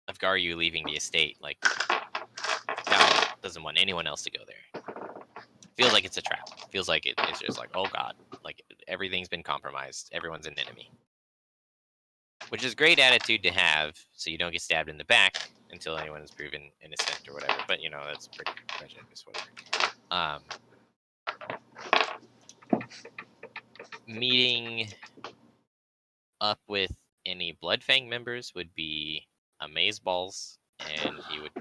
of Garyu leaving the estate. Like, Dao doesn't want anyone else to go there. Feels like it's a trap. Feels like it's just like, oh god, like everything's been compromised. Everyone's an enemy. Which is a great attitude to have, so you don't get stabbed in the back until anyone is proven innocent or whatever. But that's pretty prejudiced, whatever. Meeting up with any Bloodfang members would be amazeballs, and he would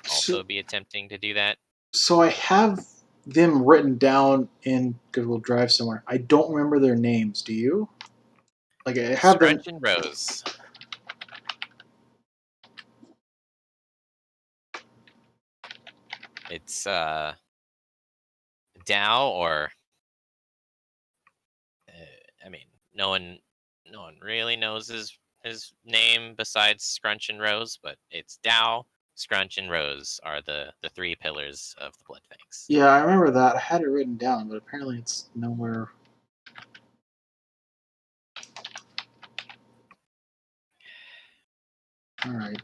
also be attempting to do that. So I have them written down in Google Drive somewhere. I don't remember their names. Do you? Like I have Scrunch and Rose. It's Dao or I mean, no one really knows his name besides Scrunch and Rose, but it's Dao, Scrunch, and Rose are the three pillars of the Bloodfangs. Yeah, I remember that. I had it written down, but apparently it's nowhere. All right.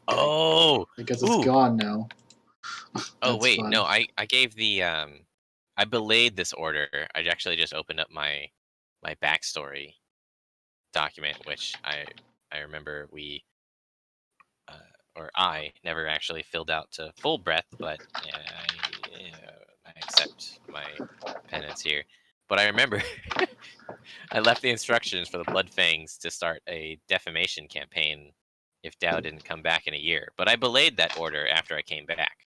I guess it's gone now. Oh wait, fun. No, I gave the I belayed this order. I actually just opened up my backstory document, which I remember we or I never actually filled out to full breadth, but I accept my penance here. But I remember I left the instructions for the Bloodfangs to start a defamation campaign if Dao didn't come back in a year. But I belayed that order after I came back.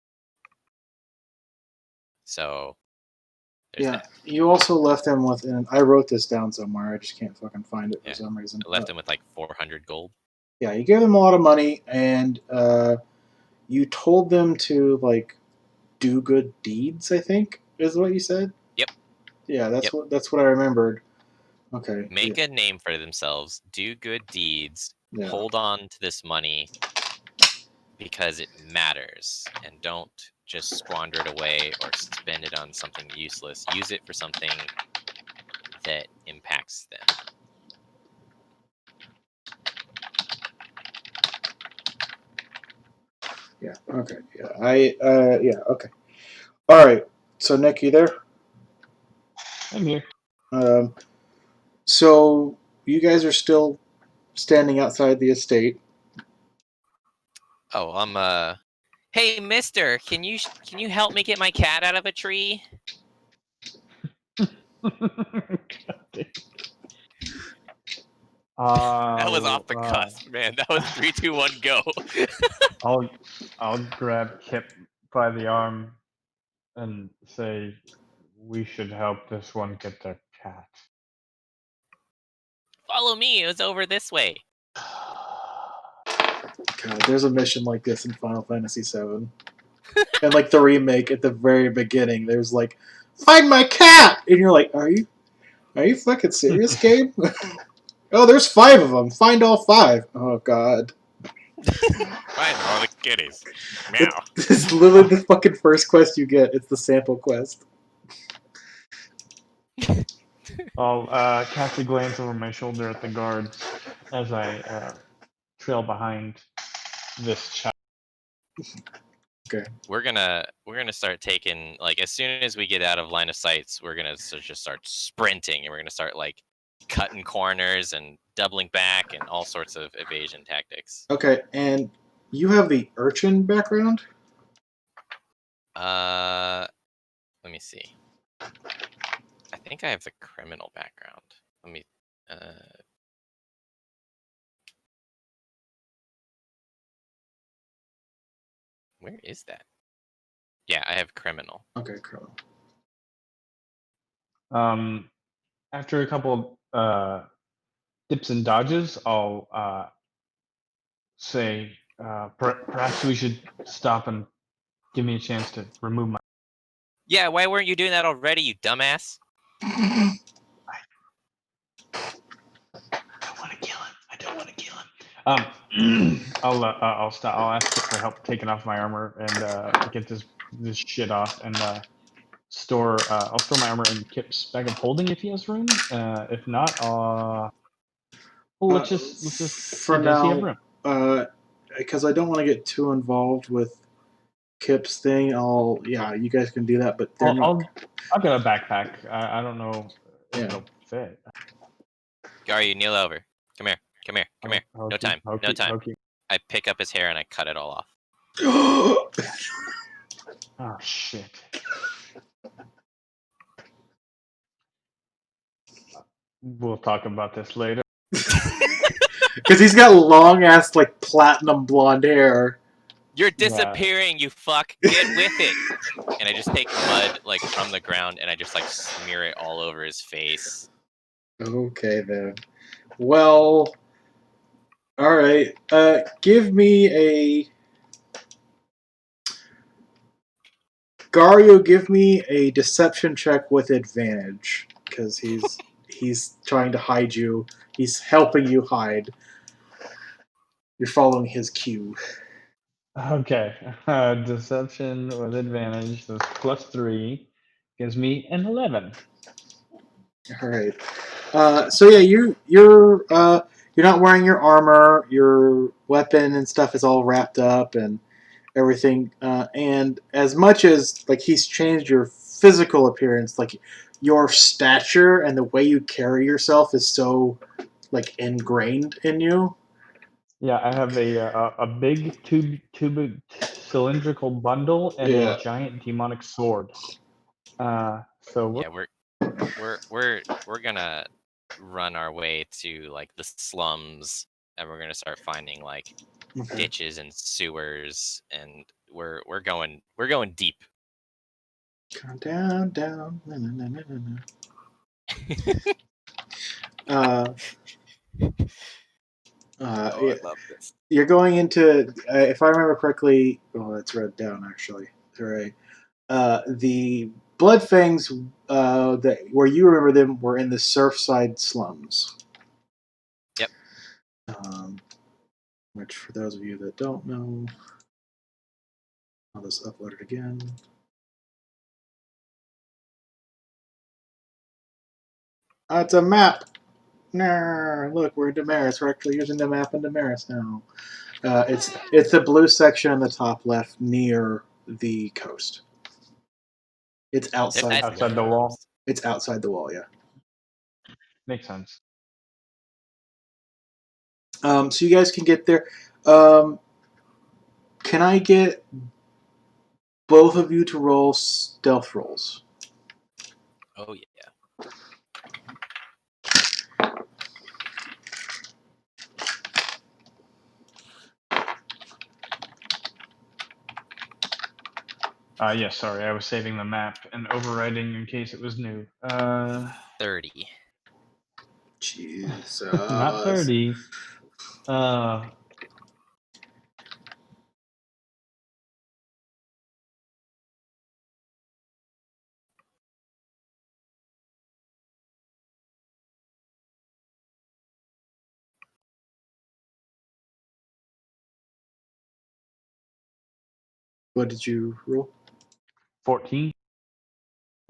So that. You also left him with, and I wrote this down somewhere. I just can't fucking find it for some reason. I left him with like 400 gold. Yeah, you gave them a lot of money, and you told them to like do good deeds. I think is what you said. Yep. Yeah, that's what I remembered. Okay. Make a name for themselves. Do good deeds. Yeah. Hold on to this money because it matters, and don't just squander it away or spend it on something useless. Use it for something that impacts them. Yeah. Okay. Yeah. Yeah. Okay. All right. So Nick, you there? I'm here. So you guys are still standing outside the estate. Oh, Hey, mister, can you help me get my cat out of a tree? That was off the cusp, man. That was 3, 2, 1, go. I'll grab Kip by the arm and say, we should help this one get their cat. Follow me. It was over this way. God, there's a mission like this in Final Fantasy VII. And like the remake at the very beginning, there's like, find my cat! And you're like, are you fucking serious, Gabe? Oh, there's 5 of them. Find all 5. Oh, God. Find all the kitties. Meow. It's literally the fucking first quest you get. It's the sample quest. I'll cast a glance over my shoulder at the guards as I trail behind this child. Okay. We're gonna start taking, like, as soon as we get out of line of sights, we're gonna just start sprinting, and we're gonna start like cutting corners and doubling back and all sorts of evasion tactics. Okay, and you have the urchin background? Let me see. I think I have the criminal background. Let me where is that? Yeah, I have criminal. Okay, criminal. After a couple dips and dodges, I'll say, perhaps we should stop and give me a chance to remove my... Yeah, why weren't you doing that already, you dumbass? I don't want to kill him. I'll stop. I'll ask for help taking off my armor and get this shit off, and I'll store my armor in Kip's bag of holding if he has room. If not, let's just for now. because I don't want to get too involved with Kip's thing. You guys can do that, but they're not. I've got a backpack. I don't know if it'll fit. Garyu, kneel over. Come here. Come here. Come here. No time. No time. Okay. I pick up his hair and I cut it all off. Oh shit. We'll talk about this later. Because he's got long ass like platinum blonde hair. You're disappearing, you fuck. Get with it. And I just take mud like from the ground and I just like smear it all over his face. Okay then. Well, all right. Give me a Garyu. Give me a deception check with advantage because he's trying to hide you. He's helping you hide. You're following his cue. Okay. Deception with advantage. That's +3. Gives me an 11. All right. So yeah, you're not wearing your armor. Your weapon and stuff is all wrapped up and everything. And as much as like he's changed your physical appearance, like your stature and the way you carry yourself is so like ingrained in you. Yeah, I have a big tube cylindrical bundle and a giant demonic sword. So Yeah, we're gonna run our way to like the slums and we're gonna start finding like ditches and sewers and we're going deep. Down. I love this. You're going into, if I remember correctly, it's read down actually. Right. The Bloodfangs, that where you remember them, were in the Surfside slums. Yep. Which, for those of you that don't know, I'll just upload it again. It's a map. Look, we're in Damaris. We're actually using the map in Damaris now. It's the blue section on the top left near the coast. It's outside the wall. It's outside the wall, yeah. Makes sense. So you guys can get there. Can I get both of you to roll stealth rolls? Oh yeah. Yes, sorry, I was saving the map and overwriting in case it was new. 30. Jesus. Not 30. What did you roll? 14.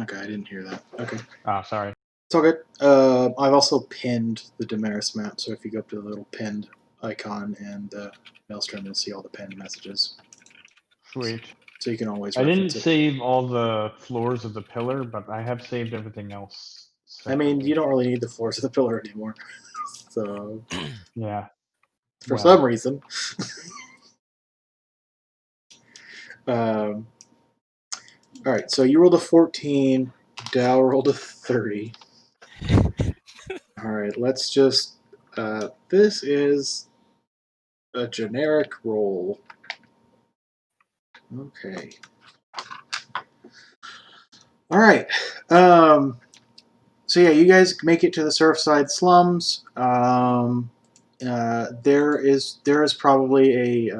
Okay, I didn't hear that. Okay. Oh, sorry. It's all good. I've also pinned the Damaris map, so if you go up to the little pinned icon and Maelstrom, you'll see all the pinned messages. Sweet. So you can always I didn't reference it. save all the floors of the pillar, but I have saved everything else separately. I mean, you don't really need the floors of the pillar anymore. So yeah. For some reason. All right, so you rolled a 14. Dao rolled a 30. All right, let's just. This is a generic roll. Okay. All right. So yeah, you guys make it to the Surfside slums. There is probably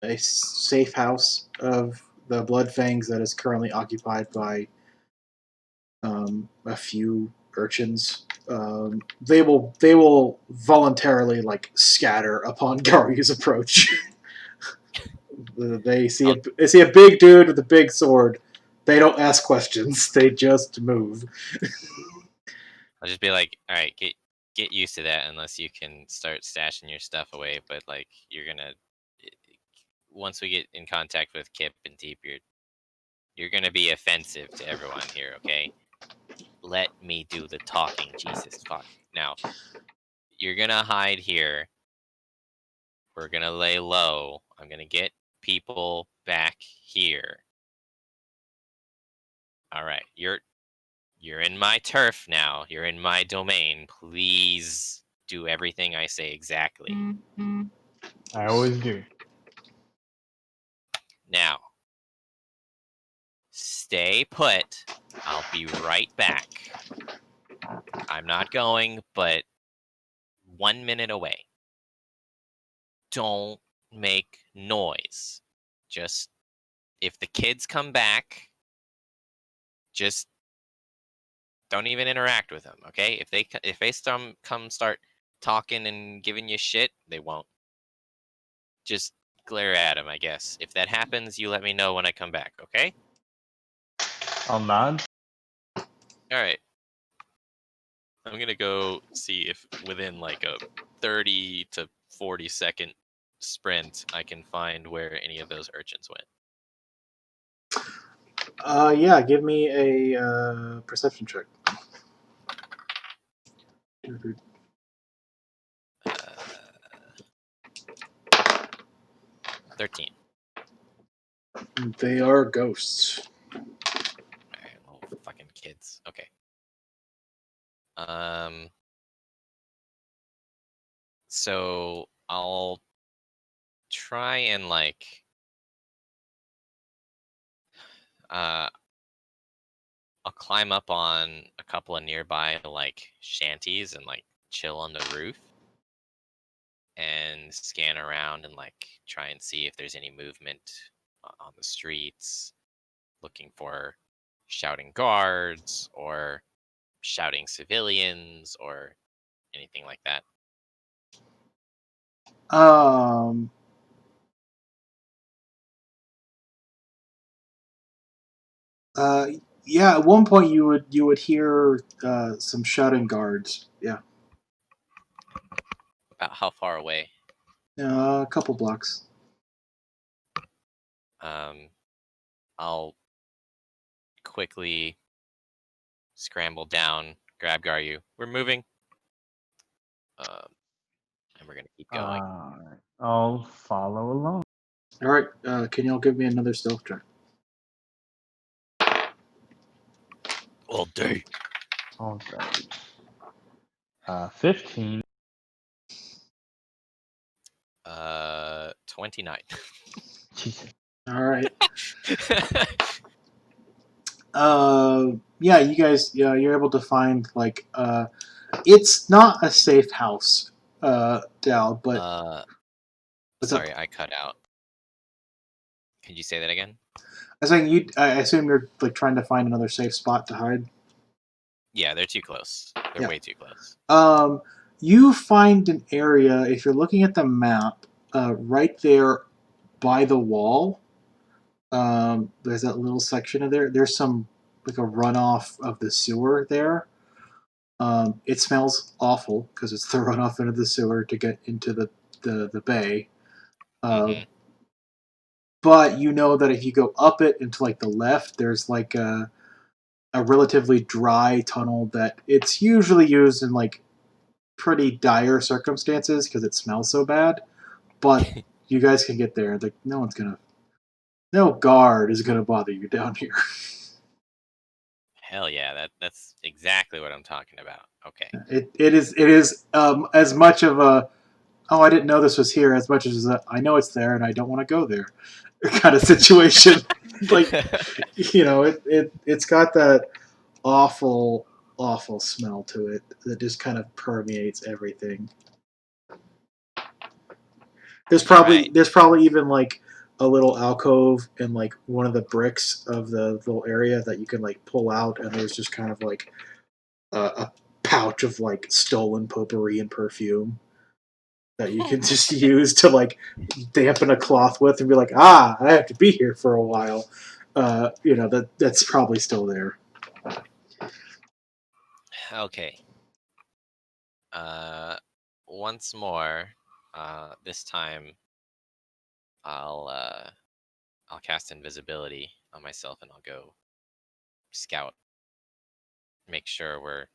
a safe house of the Bloodfangs that is currently occupied by a few urchins. They will voluntarily like scatter upon Garyu's approach. They see a big dude with a big sword. They don't ask questions. They just move. I'll just be like, all right, get used to that unless you can start stashing your stuff away. But like, you're gonna once we get in contact with Kip and Deep, you're gonna be offensive to everyone here, okay? Let me do the talking, Jesus fuck. Now, you're gonna hide here. We're gonna lay low. I'm gonna get people back here. All right, you're in my turf now. You're in my domain. Please do everything I say exactly. I always do. Now, stay put. I'll be right back. I'm not going, but 1 minute away. Don't make noise. Just if the kids come back, just don't even interact with them, okay? If they come start talking and giving you shit, they won't. Just glare at them, I guess. If that happens, you let me know when I come back, okay? I'll nod. All right. I'm gonna go see if within like a 30 to 40-second sprint, I can find where any of those urchins went. Yeah, give me a perception check. 13. They are ghosts. All right, little fucking kids. Okay. So I'll try and like I'll climb up on a couple of nearby like shanties and like chill on the roof and scan around and like try and see if there's any movement on the streets, looking for shouting guards or shouting civilians or anything like that. Um. Yeah. At one point, you would hear some shouting guards. Yeah. About how far away? A couple blocks. I'll quickly scramble down, grab Garyu. We're moving. And we're gonna keep going. I'll follow along. All right. Can y'all give me another stealth check? All day. All right. 15. 29. Jesus. All right. Yeah, you guys, yeah, you're able to find like it's not a safe house, Dal, but what's up? Sorry, I cut out. Could you say that again? I was saying you. I assume you're like trying to find another safe spot to hide. Yeah, they're too close. They're Yeah. way too close. You find an area if you're looking at the map, right there by the wall. There's that little section of there. There's some like a runoff of the sewer there. It smells awful because it's the runoff into the sewer to get into the bay. Mm-hmm. But you know that if you go up it into like the left, there's like a relatively dry tunnel that it's usually used in like pretty dire circumstances because it smells so bad. But you guys can get there. Like no guard is gonna bother you down here. Hell yeah, that's exactly what I'm talking about. Okay. It is as much of a oh, I didn't know this was here as much as I know it's there and I don't want to go there kind of situation. Like, it's got that awful, awful smell to it that just kind of permeates everything. Right. There's probably even like a little alcove in like one of the bricks of the little area that you can like pull out, and there's just kind of like a pouch of like stolen potpourri and perfume that you can just use to like dampen a cloth with and be like, I have to be here for a while. That's probably still there. Okay. Once more, this time I'll cast invisibility on myself and I'll go scout, make sure we're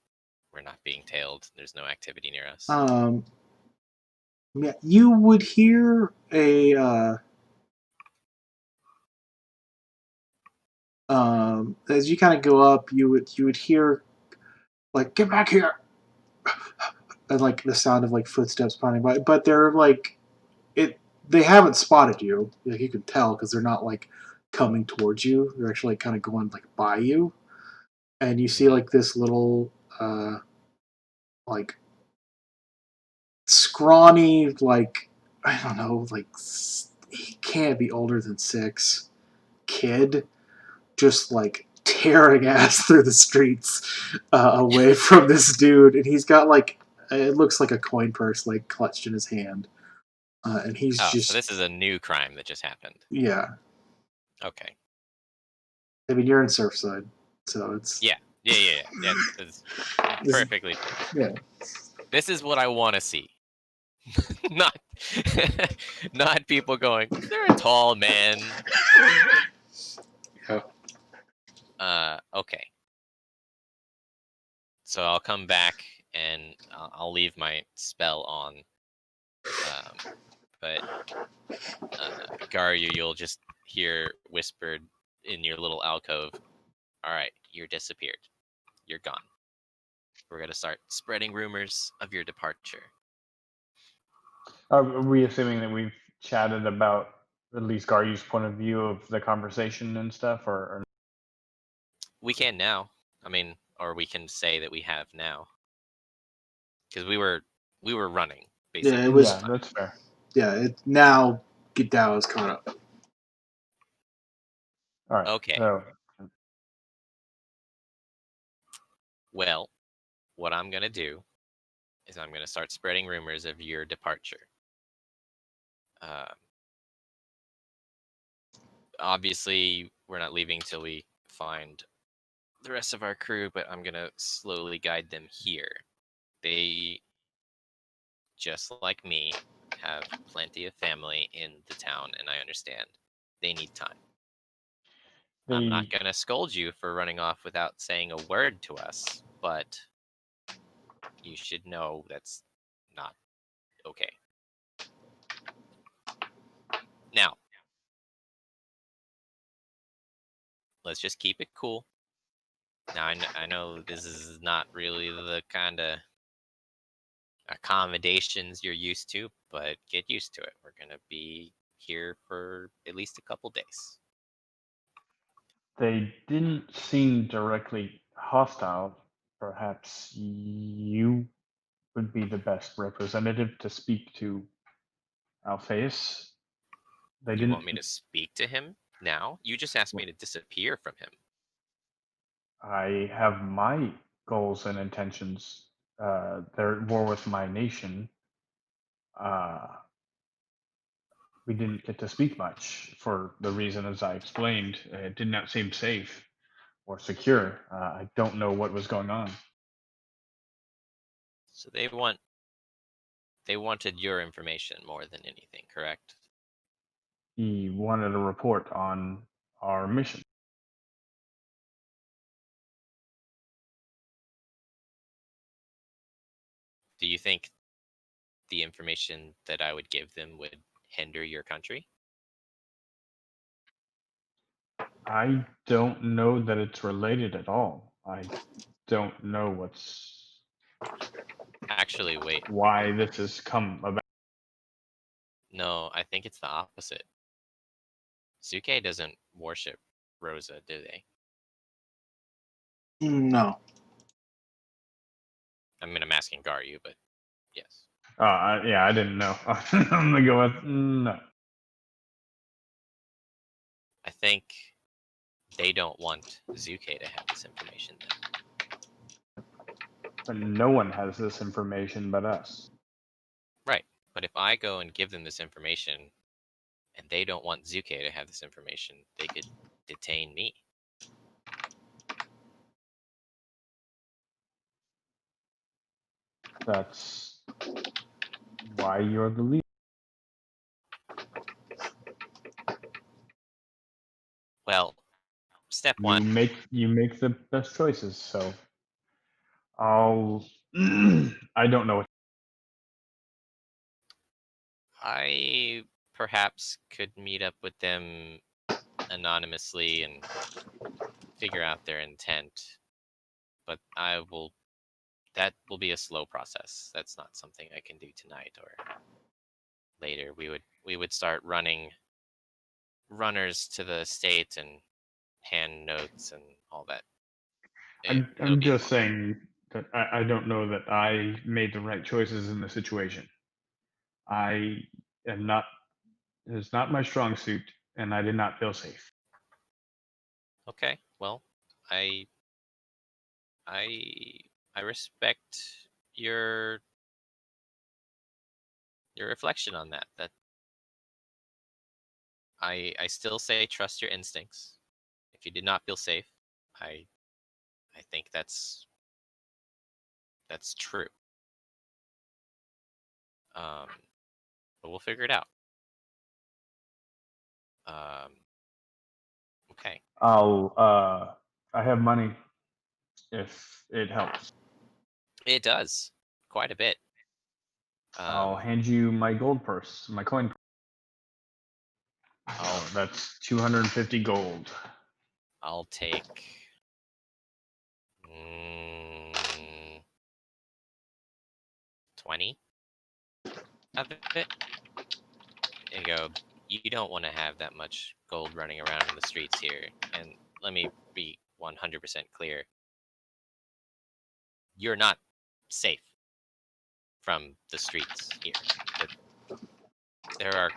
not being tailed. There's no activity near us. Yeah, you would hear a as you kind of go up, you would hear like, "Get back here," and like the sound of like footsteps pounding by. But they're like it. They haven't spotted you. Like you can tell because they're not like coming towards you. They're actually kind of going like by you, and you see like this little like scrawny, like I don't know, like he can't be older than 6 kid, just like tearing ass through the streets away from this dude, and he's got like it looks like a coin purse like clutched in his hand, and he's Oh, so just this is a new crime that just happened. yeah. Okay. I mean, you're in Surfside, so it's Yeah. It's perfectly fine. yeah. This is what I want to see. not not people going, is there a tall man? Okay. So I'll come back and I'll leave my spell on. But Garyu, you'll just hear whispered in your little alcove, all right, you're disappeared. You're gone. We're going to start spreading rumors of your departure. Are we assuming that we've chatted about at least Garyu's point of view of the conversation and stuff, or We can now. I mean, or we can say that we have now. Because we were running, basically. Yeah, it was. yeah, that's fair. Yeah, it now Dao is caught up. All right. Okay. So Well, what I'm going to do is I'm going to start spreading rumors of your departure. Obviously, we're not leaving till we find the rest of our crew, but I'm going to slowly guide them here. They, just like me, have plenty of family in the town, and I understand they need time. I'm not going to scold you for running off without saying a word to us, but you should know that's not okay. Now, let's just keep it cool. Now, I know this is not really the kind of accommodations you're used to, but get used to it. We're going to be here for at least a couple days. they didn't seem directly hostile. Perhaps you would be the best representative to speak to Alphaeus. They You didn't. want me to speak to him now? You just asked me to disappear from him. I have my goals and intentions. They're at war with my nation. Uh, we didn't get to speak much for the reason, as I explained. It did not seem safe or secure. I don't know what was going on. So they wanted your information more than anything, correct? He wanted a report on our mission. Do you think the information that I would give them would hinder your country? I don't know that it's related at all. I don't know Actually, wait. why this has come about. No, I think it's the opposite. Suke doesn't worship Rosa, do they? No. I mean, I'm asking Garyu, but yes. Yeah, I didn't know. I'm gonna go with no. I think they don't want Zuke to have this information then. But no one has this information but us. Right. But if I go and give them this information and they don't want Zuke to have this information, they could detain me. That's why you're the leader. Well, step You one. make the best choices. So I'll. I don't know. I perhaps could meet up with them anonymously and figure out their intent, but that will be a slow process. That's not something I can do tonight or later. We would start running runners to the state and hand notes and all that. It'll I'm be just saying that I don't know that I made the right choices in the situation. I am not. It's not my strong suit, and I did not feel safe. okay. Well, I I I respect your your reflection on that. That I still say trust your instincts. If you did not feel safe, I I think that's true. Um, but we'll figure it out. Um, okay. I'll. I have money if it helps. It does quite a bit. I'll Um, hand you my gold purse, my coin. I'll That's 250 gold. I'll take mm, 20 of it. And go. You don't want to have that much gold running around in the streets here. And let me be 100% clear. You're not safe from the streets here. That there are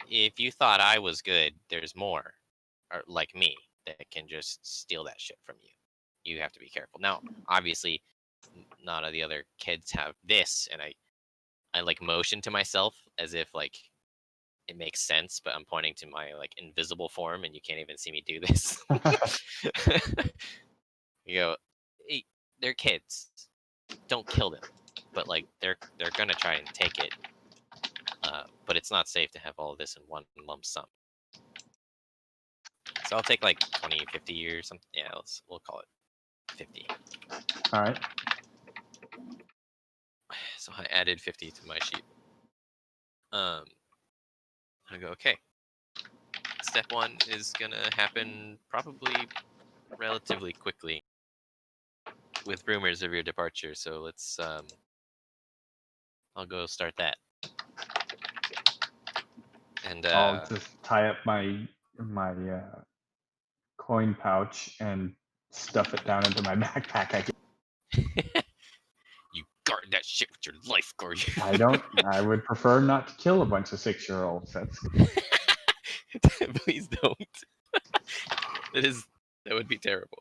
if you thought I was good, there's more like me that can just steal that shit from you. You have to be careful. Now, obviously, none of the other kids have this, and I like motion to myself as if like it makes sense, but I'm pointing to my like invisible form, and you can't even see me do this. You go, "Hey, they're kids. Don't kill them." But like they're gonna try and take it. But it's not safe to have all of this in one lump sum. So I'll take like 20, 50 or something. Yeah, we'll call it 50. All right. So I added 50 to my sheet. I go, okay. Step one is gonna happen probably relatively quickly with rumors of your departure. So I'll go start that. And I'll just tie up my coin pouch and stuff it down into my backpack. you guard that shit with your life, Garyu. I don't. I would prefer not to kill a bunch of 6-year-olds. That's Please don't. That would be terrible.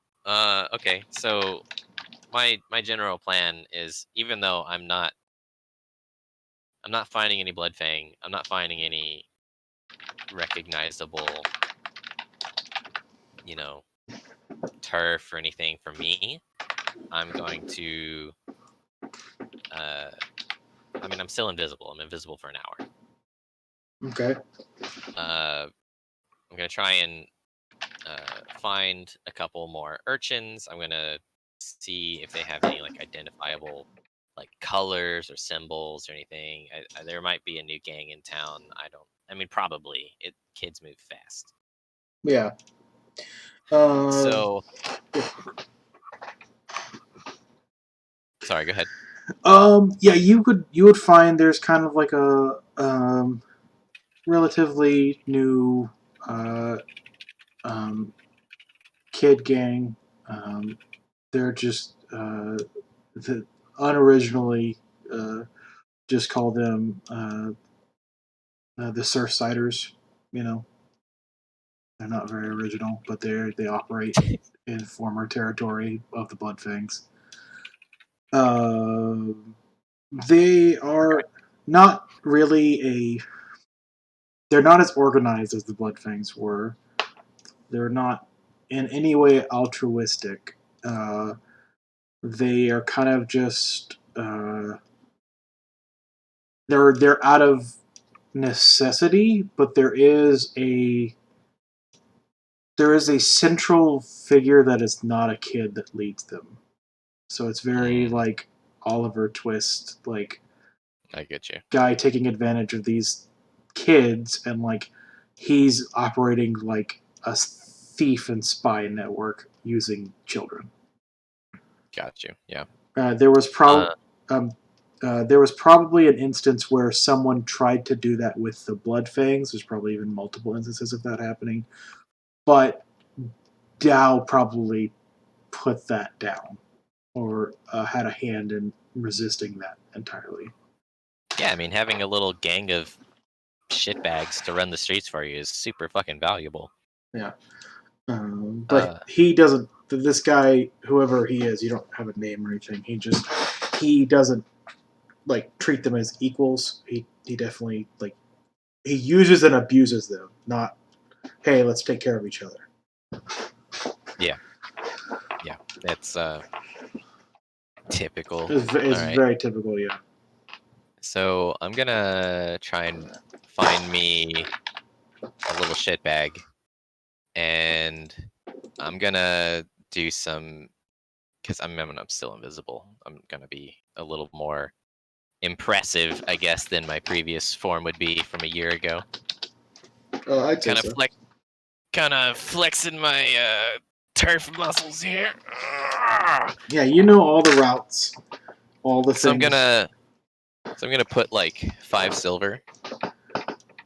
Okay. So my general plan is, even though I'm not finding any blood fang, I'm not finding any recognizable, you know, turf or anything for me. I'm going to I mean, I'm still invisible. I'm invisible for an hour. Okay. I'm gonna try and find a couple more urchins. I'm gonna see if they have any like identifiable like colors or symbols or anything. There might be a new gang in town. I mean, probably. Kids move fast. Yeah. Uh, So, sorry. Go ahead. yeah, you would find there's kind of like a relatively new uh, um, kid gang. They're just the unoriginally just call them the Surfsiders. You know, they're not very original, but they operate in former territory of the Bloodfangs. Uh, they are not really a. They're not as organized as the Bloodfangs were. They're not in any way altruistic. They are kind of just they're out of necessity, but there is there is a central figure that is not a kid that leads them. So it's very like Oliver Twist, like I get you. guy taking advantage of these kids, and like he's operating like a thief and spy network using children. Got you. Yeah. There was probably an instance where someone tried to do that with the Blood Fangs. There's probably even multiple instances of that happening, but Dao probably put that down or had a hand in resisting that entirely. Yeah, I mean, having a little gang of shitbags to run the streets for you is super fucking valuable. Yeah. But he doesn't. This guy, whoever he is, you don't have a name or anything. He doesn't like treat them as equals. He definitely like he uses and abuses them. Not, hey, let's take care of each other. Yeah, that's typical. It's very typical. Yeah. So I'm gonna try and find me a little shitbag, and I'm gonna do some because I'm still invisible. I'm gonna be a little more impressive, I guess, than my previous form would be from a year ago. I'd say so. Kind of flexing my turf muscles here. Yeah, you know all the routes, all the things. So I'm gonna put like 5 silver,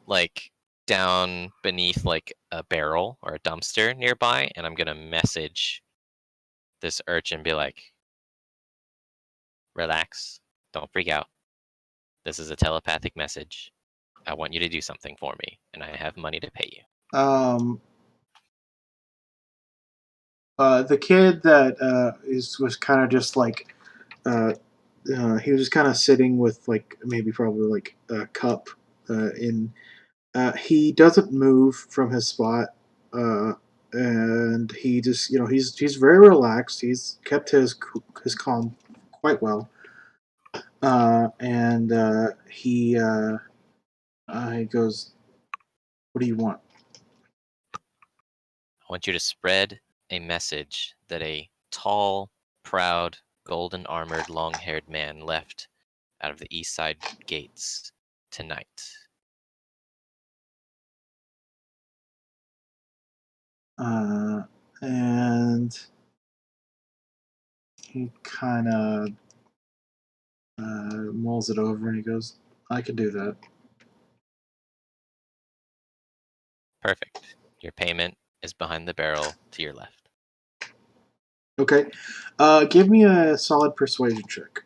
like down beneath like a barrel or a dumpster nearby, and I'm gonna message this urchin, be like, "Relax, don't freak out. This is a telepathic message. I want you to do something for me, and I have money to pay you." The kid that was kind of just like he was just kind of sitting with like maybe probably like a cup in. He doesn't move from his spot, and he just he's very relaxed. He's kept his calm quite well, and he goes, "What do you want?" I want you to spread a message that a tall, proud, golden armored, long haired man left out of the east side gates tonight. And he kind of mulls it over and he goes, "I can do that." Perfect. Your payment is behind the barrel to your left. Okay. Give me a solid persuasion check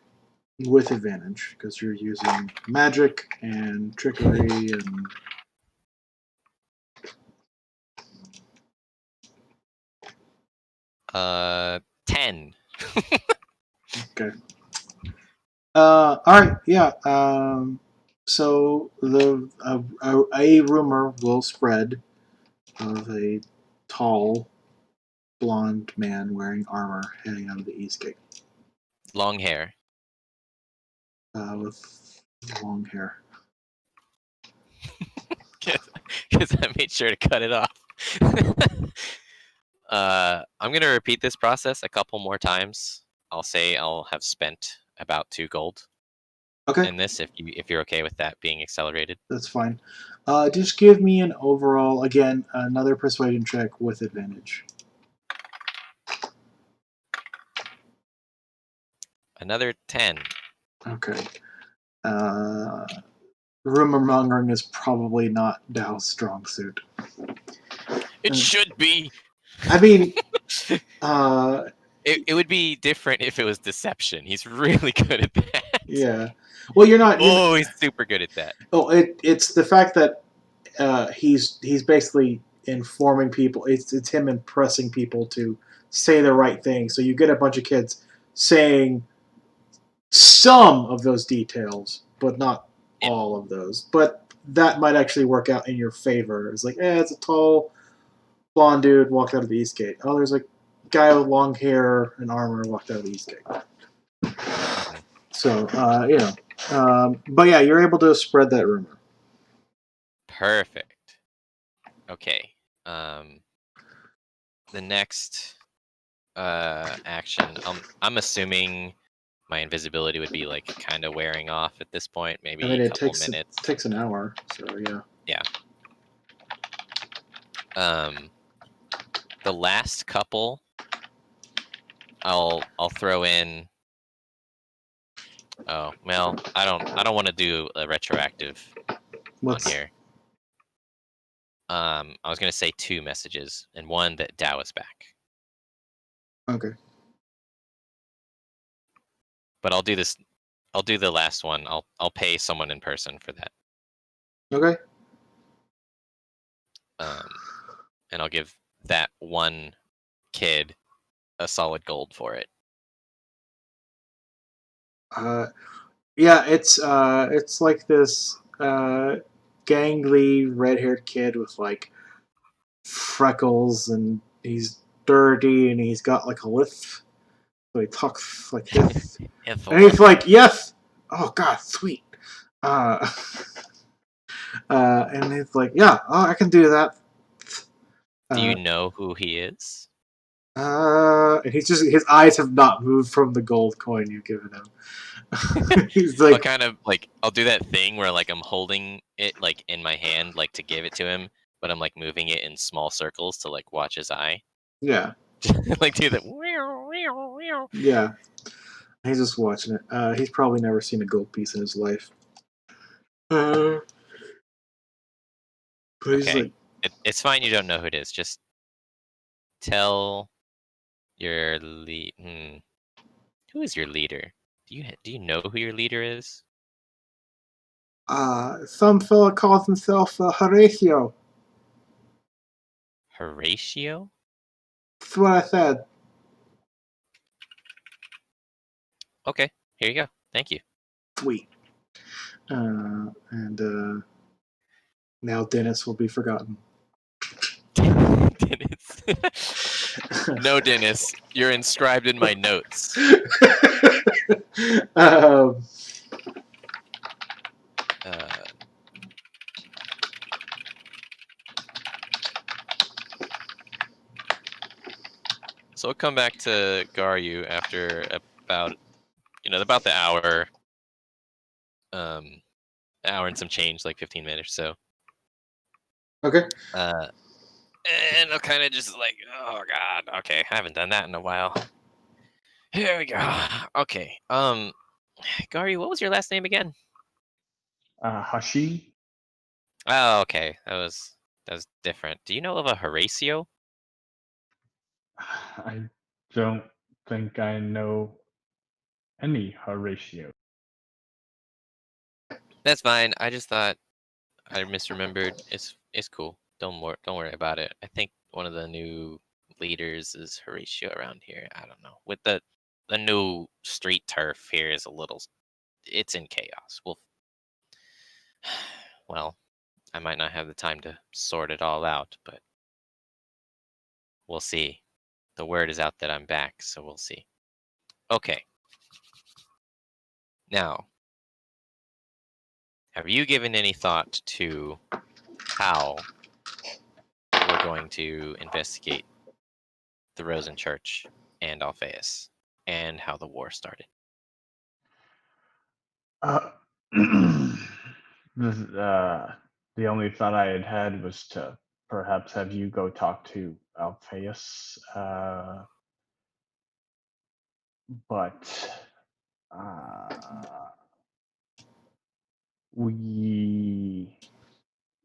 with advantage because you're using magic and trickery and. 10. Okay. All right. Yeah. So a rumor will spread of a tall, blonde man wearing armor heading out of the east gate. Long hair. With long hair. Because I made sure to cut it off. I'm gonna repeat this process a couple more times. I'll say I'll have spent about 2 gold. Okay. In this, if you're okay with that being accelerated. That's fine. Just give me an overall, again, another persuasion check with advantage. Another 10. Okay. Rumor mongering is probably not Dao's strong suit. It should be. I mean, it would be different if it was deception. He's really good at that. Yeah. Well, you're not. He's super good at that. Oh, it's the fact that he's basically informing people. It's him impressing people to say the right thing. So you get a bunch of kids saying some of those details, but not all of those. But that might actually work out in your favor. It's like, it's a tall, blonde dude walked out of the East Gate. Oh, there's a guy with long hair and armor walked out of the East Gate. So, but yeah, you're able to spread that rumor. Perfect. Okay. the next action, I'm assuming my invisibility would be like kind of wearing off at this point, maybe I mean, a it couple minutes. takes an hour, so yeah. Yeah. The last couple, I'll throw in. Oh well, I don't want to do a retroactive on here. I was gonna say 2 messages and 1 that Dao is back. Okay. But I'll do this. I'll do the last one. I'll pay someone in person for that. Okay. And I'll give that one kid a solid gold for it. Yeah, it's like this gangly red-haired kid with like freckles, and he's dirty, and he's got like a lisp, so he talks like this, and he's like, "Yes, oh God, sweet," and he's like, "Yeah, oh, I can do that." Do you know who he is? And he's just, his eyes have not moved from the gold coin you've given him. He's like, I'll kind of like, I'll do that thing where like I'm holding it like in my hand, like to give it to him, but I'm like moving it in small circles to like watch his eye. yeah, Like do that. yeah. He's just watching it. He's probably never seen a gold piece in his life. But he's Okay, like, it's fine. You don't know who it is. Just tell your Who is your leader? Do you know who your leader is? some fella calls himself Horatio. Horatio? That's what I said. Okay, here you go. Thank you. Sweet. And now Dennis will be forgotten. Dennis. No, Dennis. You're inscribed in my notes. So I'll come back to Garyu after about the hour. Hour and some change, like 15 minutes or so. Okay. And I'll kind of just like, oh God, okay, I haven't done that in a while. Here we go. Okay. Garyu, what was your last name again? Hashi. Oh, okay. That was different. Do you know of a Horatio? I don't think I know any Horatio. That's fine. I just thought I misremembered. It's cool. Don't worry about it. I think one of the new leaders is Horatio around here. I don't know. With the new street turf here is it's in chaos. Well, I might not have the time to sort it all out, but we'll see. The word is out that I'm back, so we'll see. Okay. Now, have you given any thought to how we're going to investigate the Rosen Church and Alphaeus and how the war started? The only thought I had was to perhaps have you go talk to Alphaeus, but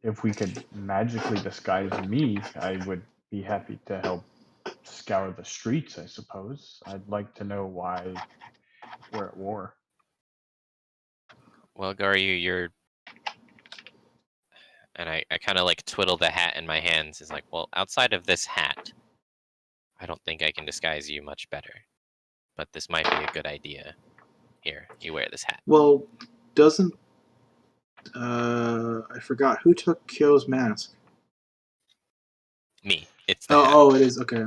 if we could magically disguise me, I would be happy to help scour the streets, I suppose. I'd like to know why we're at war. Well, Garyu, and I kind of like twiddle the hat in my hands. Is like, well, outside of this hat, I don't think I can disguise you much better. But this might be a good idea. Here, you wear this hat. Well, doesn't I forgot who took Kyo's mask? Me. It's the hat. Oh, it is. Okay.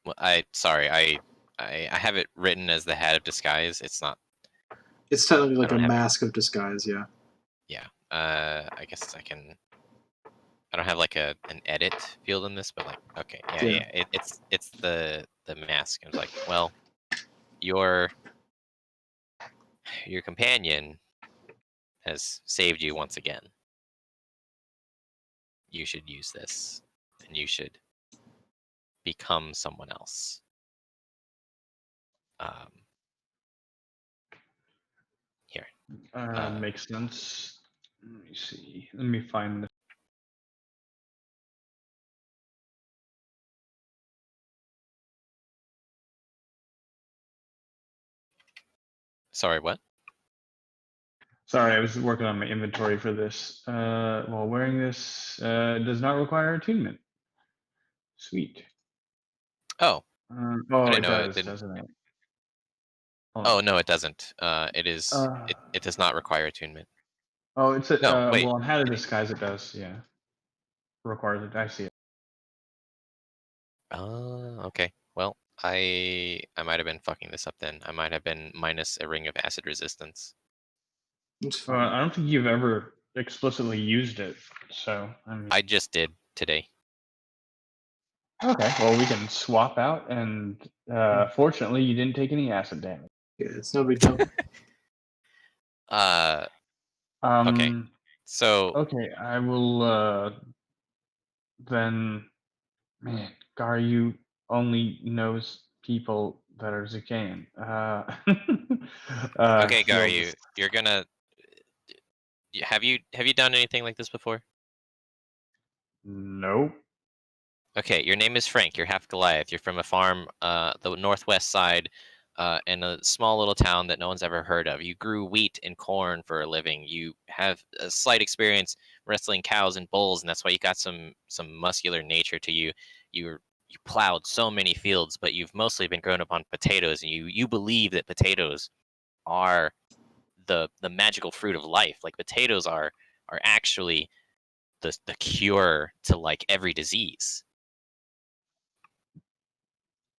Well, sorry. I have it written as the hat of disguise. It's not. It's technically like a mask of disguise. Yeah. Yeah. I guess I I don't have like an edit field in this, but like, okay, yeah. It's the mask. I was like, well, your companion has saved you once again. You should use this, and you should become someone else. Um, here. Makes sense. Let me see. Let me find the. Sorry, what? Sorry, I was working on my inventory for this. While wearing this, does not require attunement. Sweet. Oh, I Oh, didn't it know it does, didn't. doesn't it? Hold Oh on. no, it doesn't. Uh, It does not require attunement. oh, it's a. No, wait. Well, on How to Disguise, it does. Yeah, requires it. I see it. Okay. Well, I might have been fucking this up then. I might have been minus a ring of acid resistance. It's fine. I don't think you've ever explicitly used it, so I mean. I just did today. Okay, well, we can swap out, and fortunately, you didn't take any acid damage. Yeah, it's no big deal. Okay. So Okay, I will then. Man, Garyu only knows people that are Zukayan. okay, He'll Garyu, just. you're gonna have you done anything like this before? Nope. Okay, your name is Frank. You're half Goliath. You're from a farm, the northwest side, in a small little town that no one's ever heard of. You grew wheat and corn for a living. You have a slight experience wrestling cows and bulls, and that's why you got some muscular nature to you. You plowed so many fields, but you've mostly been grown up on potatoes, and you believe that potatoes are the magical fruit of life. Like potatoes are actually the cure to like every disease.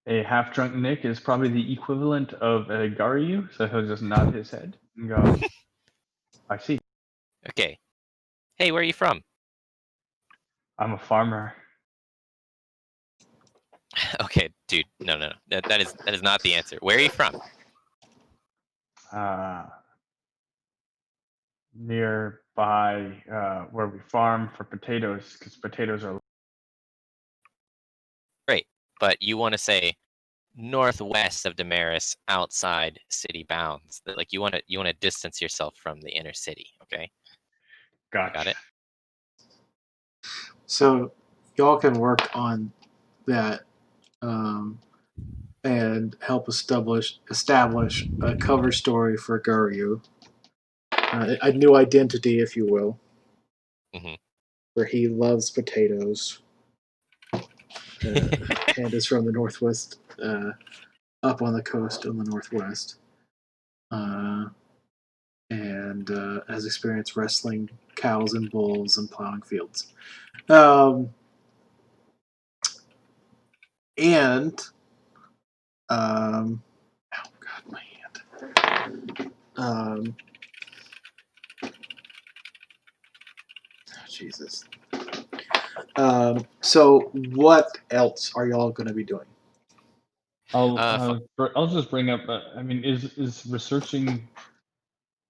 A half drunk Nick is probably the equivalent of a Garyu, so he'll just nod his head and go, I see. Okay. Hey, where are you from? I'm a farmer. Okay, dude. No. That is not the answer. Where are you from? Uh, Nearby where we farm for potatoes, because potatoes are. Great. But you want to say northwest of Damaris, outside city bounds. Like you want to distance yourself from the inner city, okay? You got Gotcha. it? So y'all can work on that and help establish a cover story for Garyu, a new identity, if you will, Hmm. where he loves potatoes and is from the northwest, up on the coast on the northwest, and has experienced wrestling cows and bulls and plowing fields. And oh god, my hand. Jesus. So what else are y'all going to be doing? I'll just bring up. I mean, is researching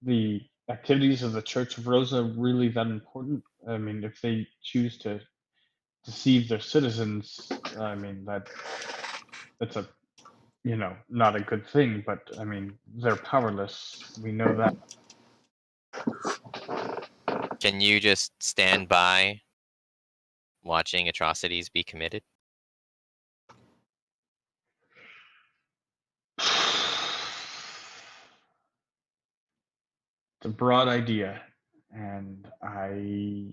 the activities of the Church of Rosa really that important? I mean, if they choose to deceive their citizens, I mean that's a not a good thing. But I mean, they're powerless. We know that. Can you just stand by watching atrocities be committed? It's a broad idea, and I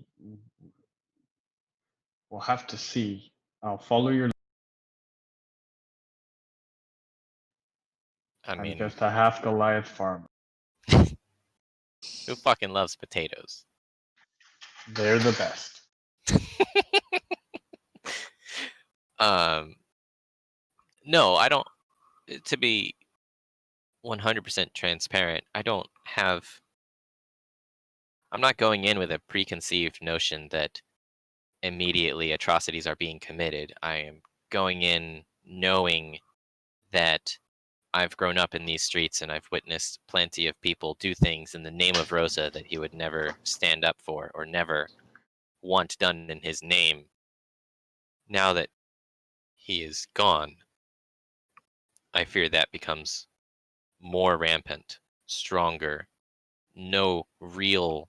will have to see. I'll follow your. I I'm mean, just a half Goliath farmer. who fucking loves potatoes? They're the best. Um, no, I don't. To be 100% transparent, I don't have. I'm not going in with a preconceived notion that immediately atrocities are being committed. I am going in knowing that I've grown up in these streets and I've witnessed plenty of people do things in the name of Rosa that he would never stand up for or never want done in his name. Now that he is gone, I fear that becomes more rampant, stronger, no real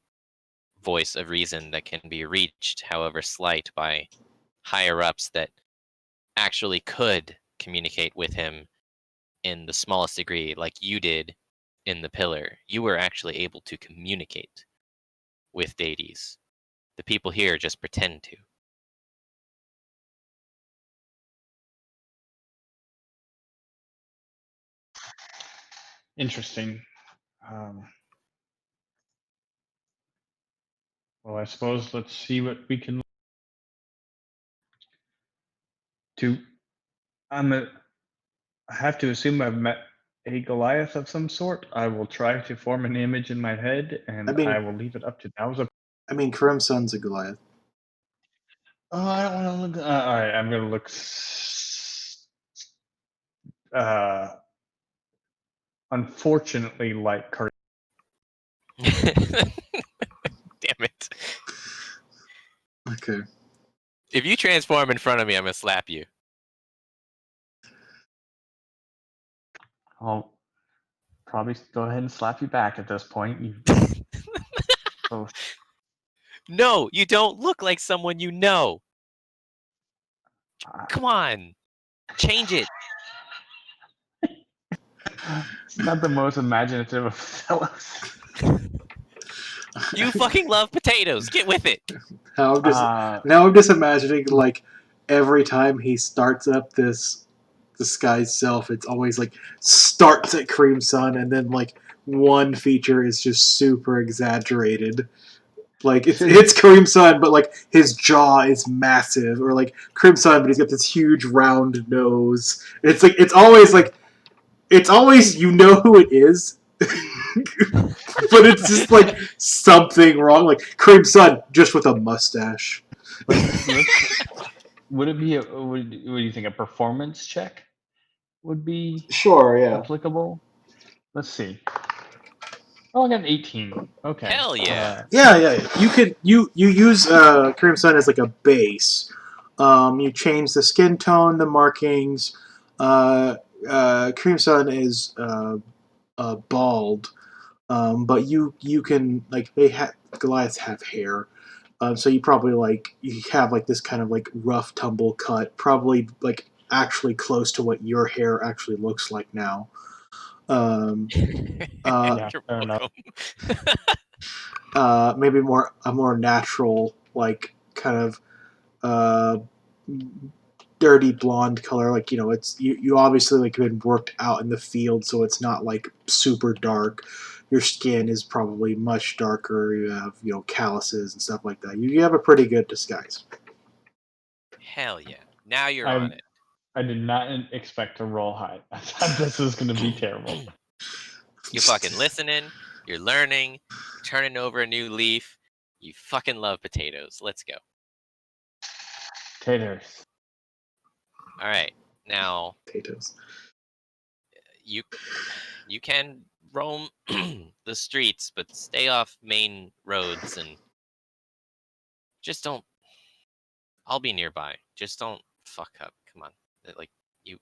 voice of reason that can be reached, however slight, by higher ups that actually could communicate with him in the smallest degree, like you did in the pillar. You were actually able to communicate with deities. The people here just pretend to. Interesting. Well, I suppose let's see what we can do. I have to assume I've met a Goliath of some sort. I will try to form an image in my head, and I will leave it up to Dow's. Crimson's a Goliath. Oh, I don't want to look. All right, I'm gonna look. Unfortunately, like Damn it. Okay. If you transform in front of me, I'm going to slap you. I'll probably go ahead and slap you back at this point. You both. No, you don't look like someone you know. Come on. Change it. It's not the most imaginative of fellows. You fucking love potatoes. Get with it. Now I'm just imagining like every time he starts up this disguised self, it's always like starts at Cream Sun, and then like one feature is just super exaggerated. Like it's Cream Sun, but like his jaw is massive, or like Cream Sun, but he's got this huge round nose. It's like it's always you know who it is, but it's just like something wrong. Like Cream Sun, just with a mustache. Would it be what do you think, a performance check would be Sure, yeah. applicable? Let's see. Oh, I got an 18. Okay. Hell yeah. Yeah. You use Cream Sun as like a base. You change the skin tone, the markings. Cream Sun is bald, but you can like Goliaths have hair. So you probably you have like this kind of like rough tumble cut, probably like actually close to what your hair actually looks like now. Yeah, fair enough. Maybe a more natural, like kind of dirty blonde color. Like it's you obviously like been worked out in the field, so it's not like super dark. Your skin is probably much darker. You have calluses and stuff like that. You have a pretty good disguise. Hell yeah. Now you're on it. I did not expect to roll high. I thought this was going to be terrible. You're fucking listening. You're learning. You're turning over a new leaf. You fucking love potatoes. Let's go. Taters. All right. Now, Potatoes. you can roam the streets, but stay off main roads and just don't. I'll be nearby. Just don't fuck up. Come on. Like you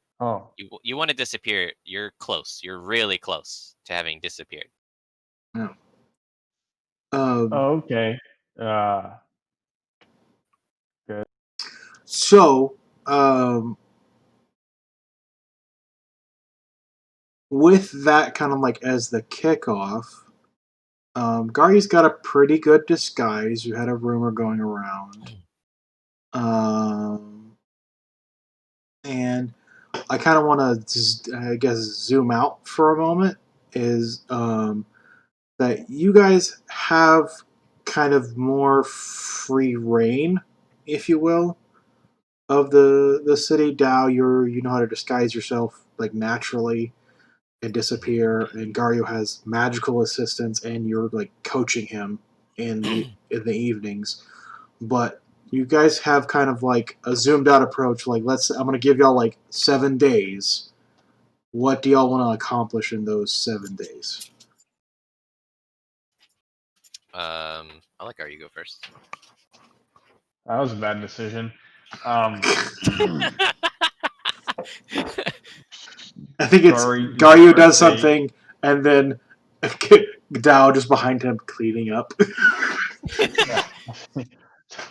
you want to disappear. You're close. You're really close to having disappeared. No. Okay. Good. So, with that kind of like as the kickoff, Gary's got a pretty good disguise. You had a rumor going around. And I kind of want to, I guess, zoom out for a moment. Is that you guys have kind of more free reign, if you will, of the city. Dao, you know how to disguise yourself like naturally and disappear, and Garyu has magical assistance, and you're like coaching him in the evenings. But you guys have kind of like a zoomed out approach. Like, I'm gonna give y'all like 7 days. What do y'all want to accomplish in those 7 days? I'll let Garyu go first. That was a bad decision. I think it's the Garyu first does day- something, and then Dao just behind him cleaning up.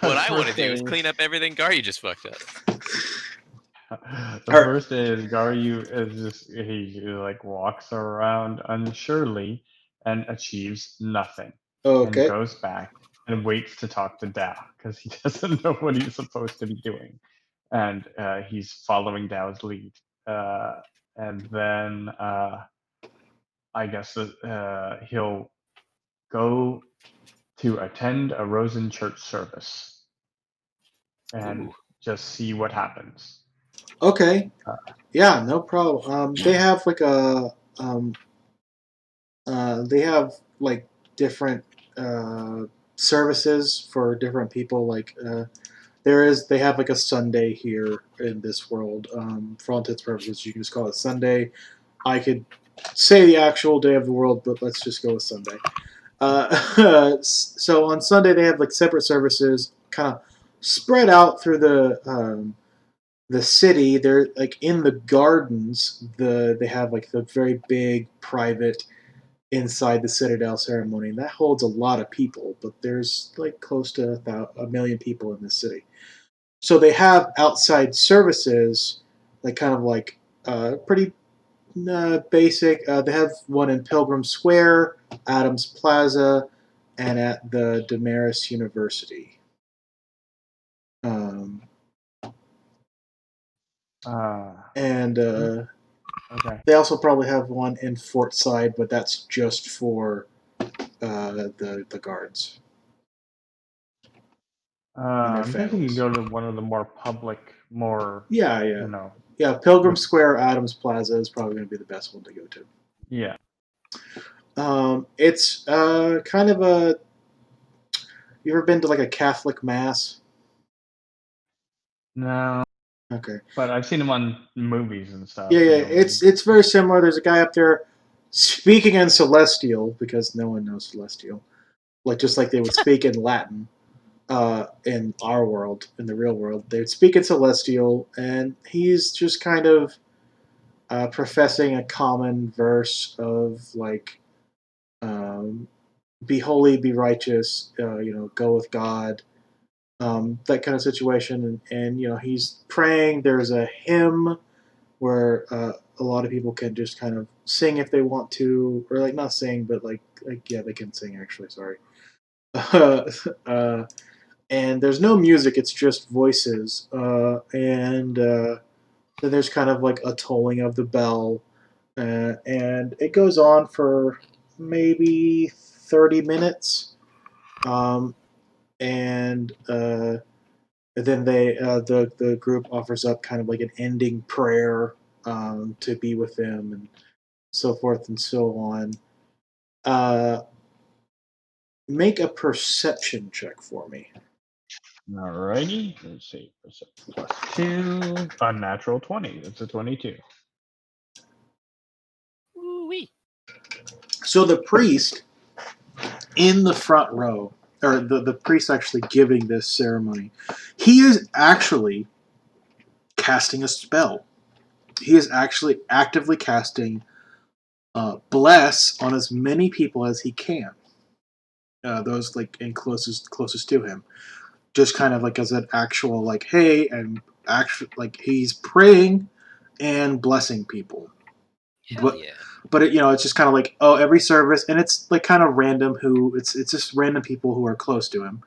What I want to First do is day- clean up everything Garyu just fucked up. The first day is Garyu is just he like walks around unsurely and achieves nothing, and Okay. goes back and waits to talk to Dao because he doesn't know what he's supposed to be doing, and he's following Dao's lead, and then I guess he'll go to attend a Rosen church service and Ooh. just see what happens. Okay. Yeah, no problem. They have like they have like different services for different people. Like they have like a Sunday here in this world. For all intents and purposes, you can just call it Sunday. I could say the actual day of the world, but let's just go with Sunday. So on Sunday they have like separate services, kind of spread out through the city. They're like in the gardens. They have like the very big private inside the Citadel ceremony, and that holds a lot of people. But there's like close to a million people in this city. So they have outside services, like kind of like pretty basic. They have one in Pilgrim Square, Adams Plaza, and at the Damaris University. And Okay. they also probably have one in Fort Side, but that's just for the guards. And their I'm thinking you families. go to one of the more public, more Yeah. you know. Yeah, Pilgrim Square, Adams Plaza is probably going to be the best one to go to. Yeah. It's kind of a. You ever been to like a Catholic mass? No. Okay. But I've seen them on movies and stuff. Yeah. You know, It's very similar. There's a guy up there speaking in Celestial because no one knows Celestial, like just like they would speak in Latin. In our world, in the real world, they would speak in Celestial, and he's just kind of professing a common verse of like, "Be holy, be righteous," go with God, that kind of situation, and he's praying. There's a hymn where a lot of people can just kind of sing if they want to, or like not sing, but like yeah, they can sing actually. Sorry. And there's no music; it's just voices. And then there's kind of like a tolling of the bell, and it goes on for maybe 30 minutes. And then the group offers up kind of like an ending prayer to be with them and so forth and so on. Make a perception check for me. Alrighty. Let's see. +2. Unnatural 20. It's a 22. Ooh-wee. So the priest in the front row, or the priest actually giving this ceremony, he is actually casting a spell. He is actually actively casting bless on as many people as he can. Those like and closest to him, just kind of like as an actual like hey, and actually like he's praying and blessing people. Hell yeah. But it's just kind of like every service, and it's like kind of random who it's just random people who are close to him,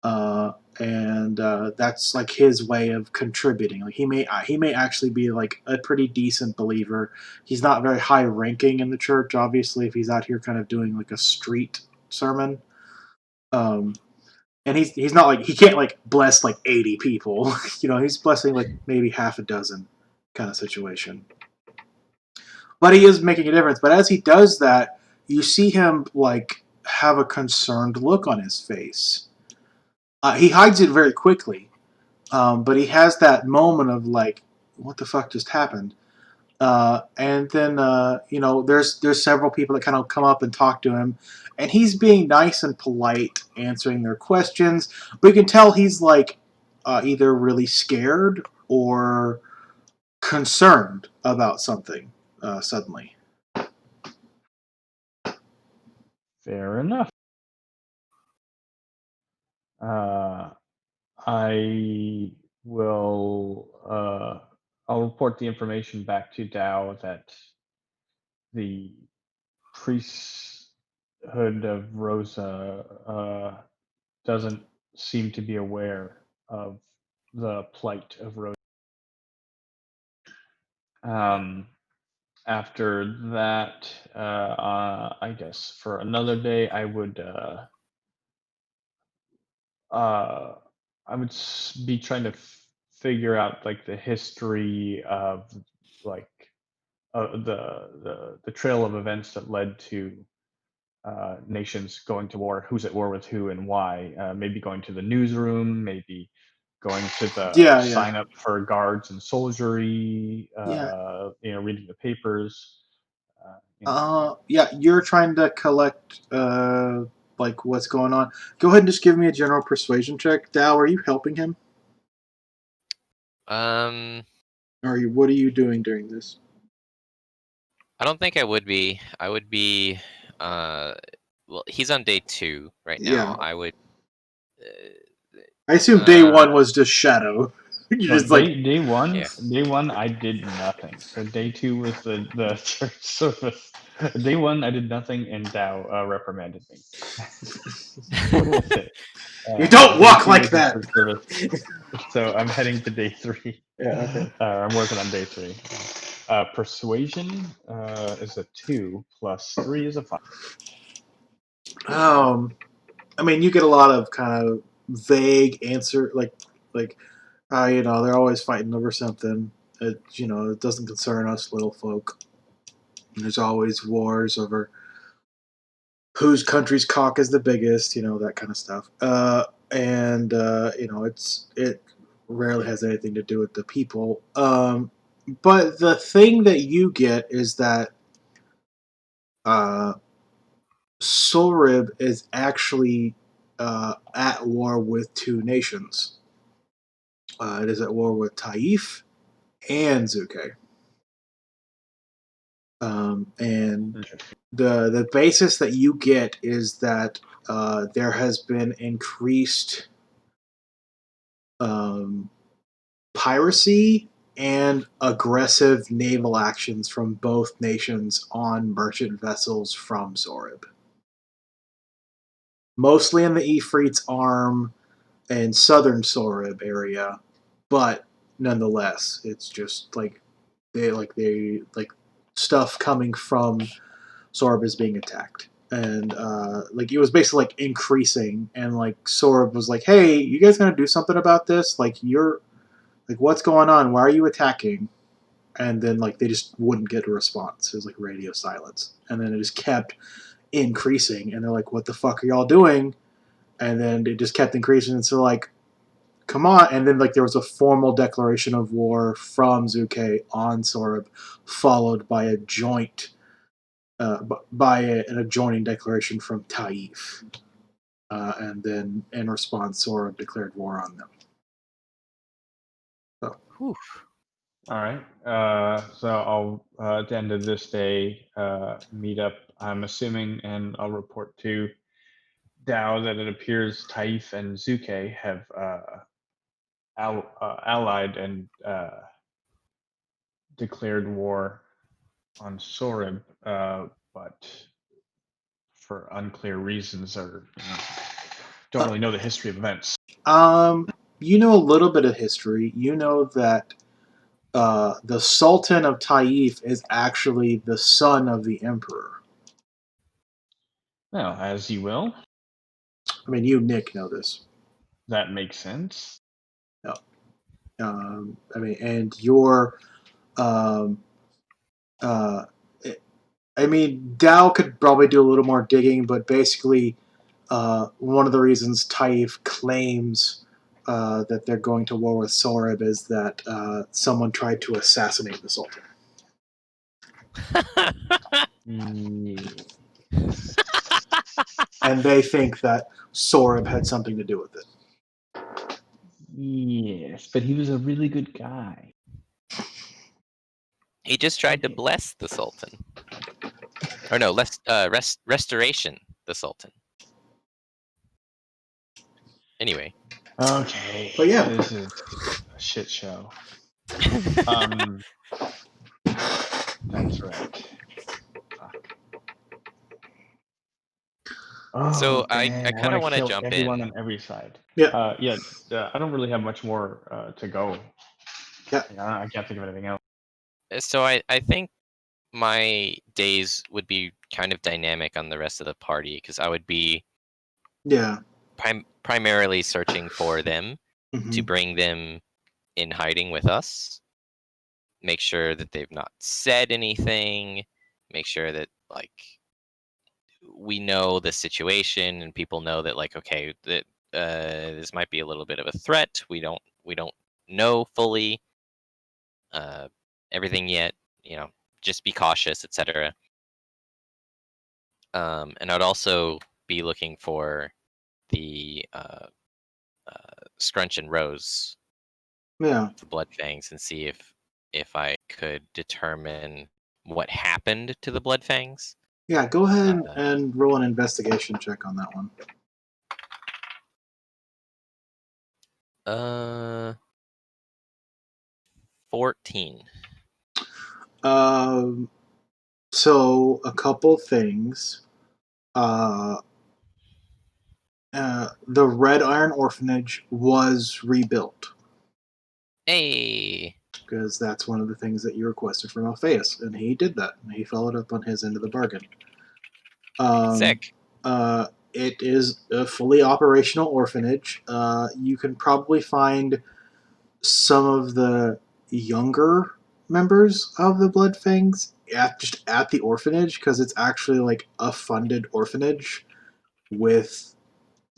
and that's like his way of contributing. Like he may actually be like a pretty decent believer. He's not very high ranking in the church, obviously, if he's out here kind of doing like a street sermon. And he's not like he can't like bless like 80 people. He's blessing like maybe half a dozen kind of situation. But he is making a difference. But as he does that, you see him like have a concerned look on his face. He hides it very quickly, but he has that moment of like, what the fuck just happened? And then there's several people that kind of come up and talk to him, and he's being nice and polite, answering their questions. But you can tell he's like either really scared or concerned about something suddenly. Fair enough. I will. I'll report the information back to Dao that the priesthood of Rosa doesn't seem to be aware of the plight of Rosa. After that, I guess for another day, I would be trying to figure out like the history of like the trail of events that led to nations going to war, who's at war with who and why. Maybe going to the newsroom, maybe going to the Yeah. sign up for guards and soldiery. Yeah. Reading the papers. Yeah, you're trying to collect like what's going on. Go ahead and just give me a general persuasion check. Dao, are you helping him? Um, What are you doing during this? I don't think I would be. I would be. Well, he's on day 2 right Yeah. now. I would. I assume day one was just shadow. You're So just like, Yeah. day one, I did nothing. So day two was the church service. Day one, I did nothing, and Dao reprimanded me. That's it. you don't Day walk two like was the that. church service. So I'm heading to day 3. Yeah, okay. I'm working on day 3. Persuasion is a 2 plus 3 is a 5. I mean, you get a lot of kind of vague answer, like, they're always fighting over something. It doesn't concern us little folk. There's always wars over whose country's cock is the biggest, that kind of stuff. It rarely has anything to do with the people. But the thing that you get is that uh, Sorib is actually at war with two nations. It is at war with Taif and Zuke. And the basis that you get is that there has been increased piracy and aggressive naval actions from both nations on merchant vessels from Zorib. Mostly in the Ifrit's Arm and southern Sorib area, but nonetheless, it's just like they stuff coming from Sorib is being attacked. And it was basically like increasing, and like Sorib was like, "Hey, you guys gonna do something about this? What's going on? Why are you attacking?" And then like they just wouldn't get a response. It was like radio silence, and then it just kept increasing. And they're like, "What the fuck are y'all doing?" And then it just kept increasing. And so like, come on. And then like there was a formal declaration of war from Zuke on Sorib, followed by a joint an adjoining declaration from Taif. And then in response, Sorib declared war on them. So. Whew. All right. So I'll at the end of this day meet up. I'm assuming, and I'll report to Dao that it appears Taif and Zuke have allied and declared war on Sorib, but for unclear reasons, or don't really know the history of events. You know a little bit of history. You know that the Sultan of Taif is actually the son of the emperor. Well, as you will. I mean, you, Nick, know this. That makes sense. No. And your, I mean, Dao could probably do a little more digging, but basically, one of the reasons Taif claims that they're going to war with Sorab is that someone tried to assassinate the Sultan. Yes. And they think that Sorab had something to do with it. Yes, but he was a really good guy. He just tried to bless the Sultan. Or no, restoration the Sultan. Anyway. Okay. But yeah. This is a shit show. That's right. Fuck. Oh, so I man, I kind of want to want to kill jump everyone in. on every side. Yeah. I don't really have much more to go. Yeah. I can't think of anything else. So I think my days would be kind of dynamic on the rest of the party because I would be primarily searching for them to bring them in hiding with us. Make sure that they've not said anything. Make sure that like we know the situation and people know that like okay that this might be a little bit of a threat. We don't know fully everything yet. Just be cautious, etc. And I'd also be looking for the Scrunch and Rose, Yeah. the Blood Fangs, and see if I could determine what happened to the Blood Fangs. Yeah, go ahead and roll an investigation check on that one. 14. So a couple things. The Red Iron Orphanage was rebuilt. Hey. Because that's one of the things that you requested from Alphaeus, and he did that. He followed up on his end of the bargain. Sick. It is a fully operational orphanage. You can probably find some of the younger members of the Blood Fangs at the orphanage because it's actually like a funded orphanage with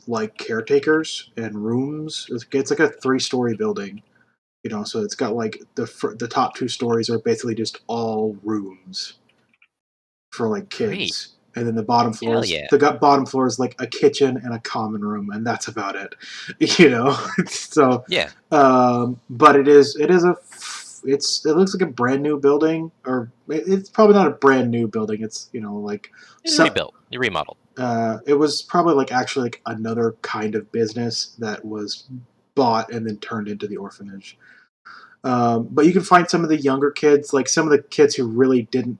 like caretakers and rooms. It's like a 3-story building, so it's got like the top 2 stories are basically just all rooms for like kids. Great. And then the bottom floor is like a kitchen and a common room, and that's about it. So yeah. But it looks like a brand new building, or it's probably not a brand new building. It's it's rebuilt, remodeled. It was probably like actually like another kind of business that was bought and then turned into the orphanage. But you can find some of the younger kids, like some of the kids who really didn't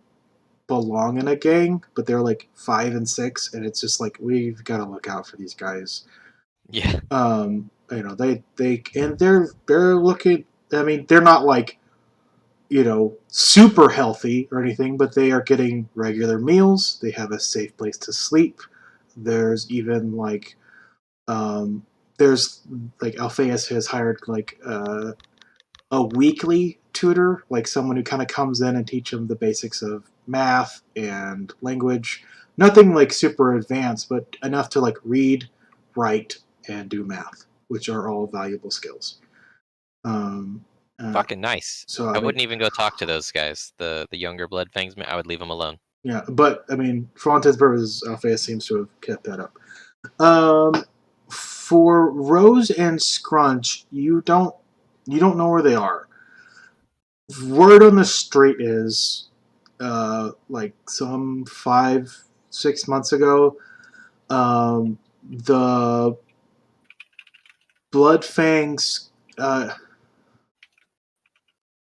belong in a gang, but they're like 5 and 6, and it's just like we've got to look out for these guys. Yeah. They're looking. I mean, they're not like super healthy or anything, but they are getting regular meals. They have a safe place to sleep. There's even like Alphaeus has hired like a weekly tutor, like someone who kind of comes in and teach them the basics of math and language. Nothing like super advanced, but enough to like read, write, and do math, which are all valuable skills. Fucking nice. So I wouldn't even go talk to those guys, the younger Blood Fangs. I would leave them alone. Yeah, but I mean, for all intents and purposes, Alphaeus seems to have kept that up. For Rose and Scrunch, you don't know where they are. Word on the street is, like some 5-6 months ago, the Blood Fangs,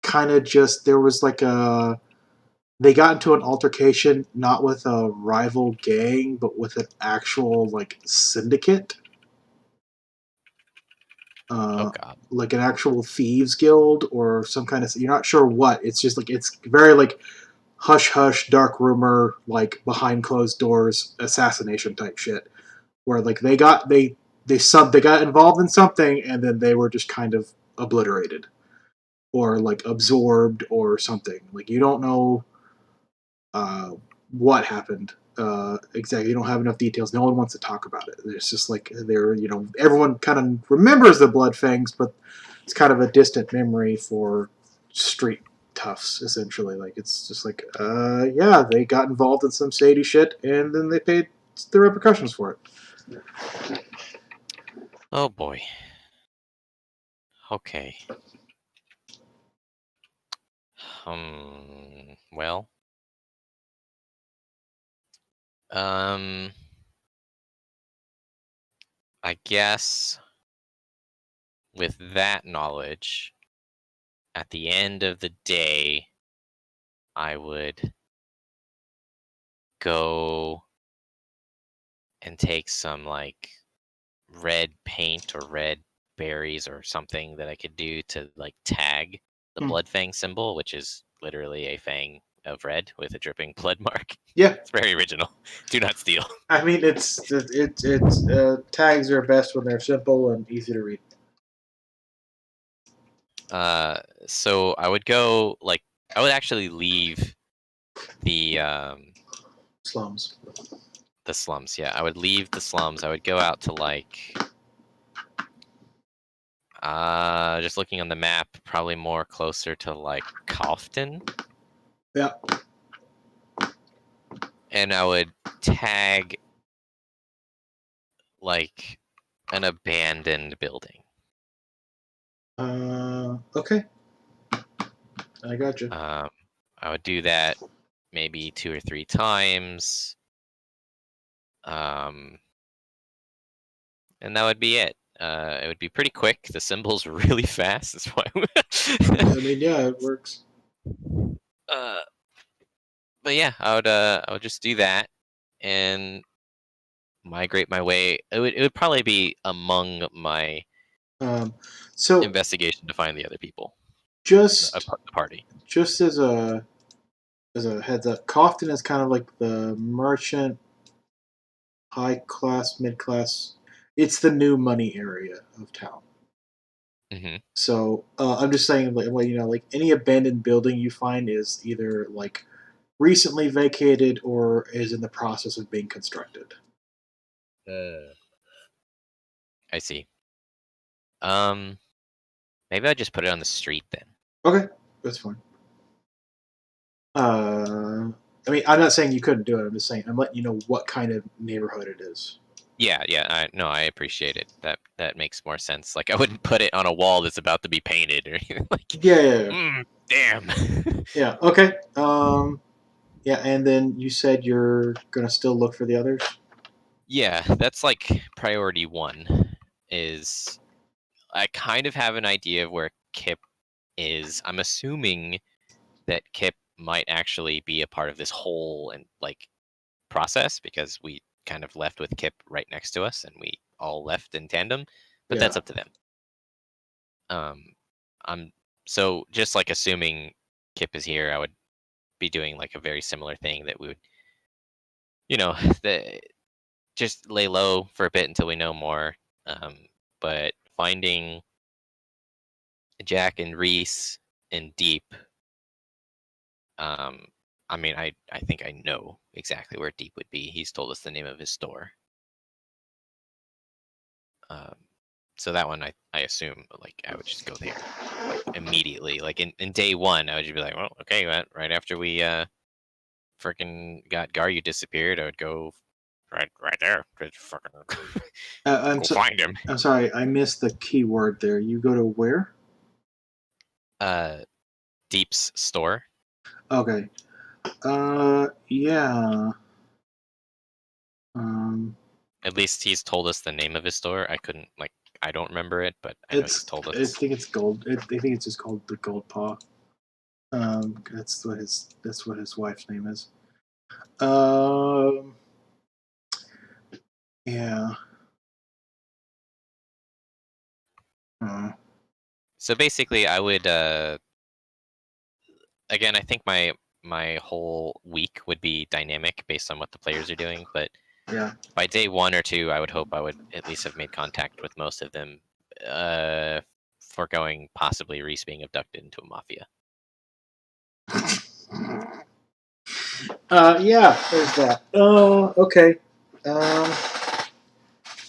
kind of just there was like they got into an altercation not with a rival gang but with an actual like syndicate. Oh god. Like an actual thieves guild or some kind of, you're not sure what. It's just like it's very like hush hush, dark rumor, like behind closed doors assassination type shit, where like they got involved in something and then they were just kind of obliterated or like absorbed or something. Like you don't know what happened. exactly. You don't have enough details. No one wants to talk about it. It's just like everyone kind of remembers the blood fangs, but it's kind of a distant memory for street toughs, essentially. Like it's just like, yeah, they got involved in some shady shit, and then they paid the repercussions for it. Oh boy. Okay. Well. I guess with that knowledge, at the end of the day, I would go and take some like red paint or red berries or something that I could do to like tag the blood fang symbol, which is literally a fang of red with a dripping blood mark. Yeah, It's very original. Do not steal. I mean, it's tags are best when they're simple and easy to read. So I would go like I would actually leave the Slums. the slums. Yeah, I would leave the slums. I would go out to like just looking on the map, probably more closer to like Kaufton. Yeah. And I would tag like an abandoned building. Okay. I got you. I would do that maybe 2 or 3 times. And that would be it. It would be pretty quick. The symbol's really fast. That's why. I mean, yeah, it works. But yeah, I would just do that and migrate my way. It would probably be among my So investigation to find the other people, the just party. just as a heads up, Kaufton is kind of like the merchant, high class, mid class. It's the new money area of town. Hmm. So I'm just saying, like, well, like any abandoned building you find is either like recently vacated or is in the process of being constructed. I see. Maybe I just put it on the street then. Okay, that's fine. I mean, I'm not saying you couldn't do it. I'm just saying I'm letting you know what kind of neighborhood it is. Yeah, I appreciate it. That makes more sense. Like I wouldn't put it on a wall that's about to be painted or anything. Like, Yeah. damn. Yeah. Okay. Yeah, and then you said you're gonna still look for the others. Yeah, that's like priority 1. Is I kind of have an idea of where Kip is. I'm assuming that Kip might actually be a part of this whole and like process because we kind of left with Kip right next to us and we all left in tandem. But Yeah. that's up to them. I'm so just like assuming Kip is here, I would be doing like a very similar thing that we would, the just lay low for a bit until we know more. But finding Jack and Reese and Deep, um, I mean, I think I know exactly where Deep would be. He's told us the name of his store. Um, so that one, I assume, like, I would just go there, like, immediately. Like, in day 1, I would just be like, well, okay, right after we, freaking got Garyu disappeared, I would go right there. Just fucking I'm go so, find him. I'm sorry, I missed the key word there. You go to where? Deep's store. Okay. Yeah. At least he's told us the name of his store. I don't remember it, but I know he's told I us. think it's gold. I think it's just called the Gold Paw. That's what his wife's name is. Um, yeah. So basically, I would again, I think my whole week would be dynamic based on what the players are doing, but Yeah. by day 1 or 2, I would hope I would at least have made contact with most of them, foregoing possibly Reese being abducted into a mafia. Yeah, there's that. Okay.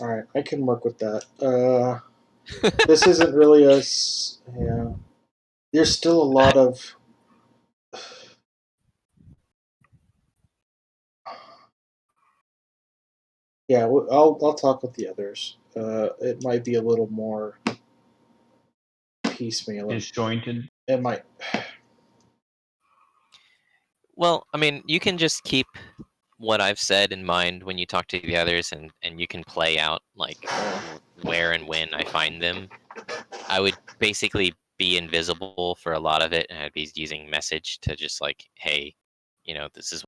All right, I can work with that. This isn't really yeah. There's still a lot of. Yeah, I'll talk with the others. It might be a little more piecemeal. Disjointed. It might. Well, I mean, you can just keep what I've said in mind when you talk to the others, and you can play out like where and when I find them. I would basically be invisible for a lot of it, and I'd be using message to just like, hey, this is